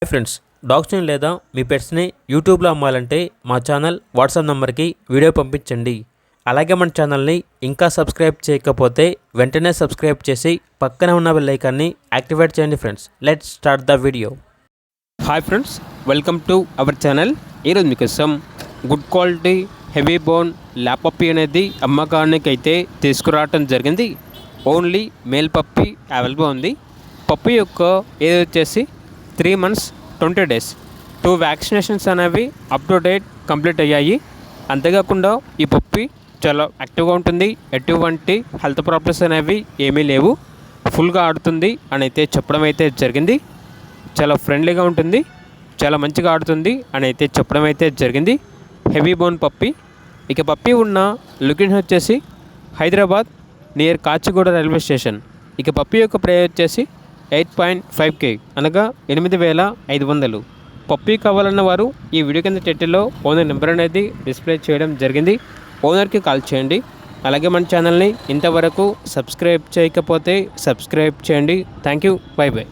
Hi friends, డాగ్స్ని లేదా మీ పెట్స్ని యూట్యూబ్లో అమ్మాలంటే మా ఛానల్ వాట్సాప్ నెంబర్కి వీడియో పంపించండి. అలాగే మన ఛానల్ని ఇంకా సబ్స్క్రైబ్ చేయకపోతే వెంటనే సబ్స్క్రైబ్ చేసి పక్కనే ఉన్న బెల్ ఐకాన్ని యాక్టివేట్ చేయండి. Friends, let's start the video. Hi friends, welcome to our channel. ఈరోజు మీకోసం good quality heavy bone lap puppy అనేది అమ్మకానికి అయితే తీసుకురావటం జరిగింది. ఓన్లీ మేల్ పప్పీ అవైలబుల్ ఉంది. పప్పీ యొక్క ఏజ్ వచ్చేసి 3 months 20 days. 2 వ్యాక్సినేషన్స్ అనేవి అప్ టు డేట్ కంప్లీట్ అయ్యాయి. అంతేకాకుండా ఈ పప్పీ చాలా యాక్టివ్గా ఉంటుంది. ఎటువంటి హెల్త్ ప్రాబ్లమ్స్ అనేవి ఏమీ లేవు. ఫుల్గా ఆడుతుంది అని అయితే చెప్పడం అయితే జరిగింది. చాలా ఫ్రెండ్లీగా ఉంటుంది, చాలా మంచిగా ఆడుతుంది అని అయితే చెప్పడం అయితే జరిగింది. Heavy bone puppy. ఇక పప్పీ ఉన్న లొకేషన్ వచ్చేసి Hyderabad near Kacheguda railway station. ఇక పప్పీ యొక్క ప్రైస్ వచ్చేసి 8.5K అనగా 8,500. పప్పీ కావాలన్న వారు ఈ వీడియో కింద టైటిల్లో ఓనర్ నెంబర్ అనేది డిస్ప్లే చేయడం జరిగింది. ఓనర్కి కాల్ చేయండి. అలాగే మన ఛానల్ని ఇంతవరకు సబ్స్క్రైబ్ చేయకపోతే సబ్స్క్రైబ్ చేయండి. Thank you. By by.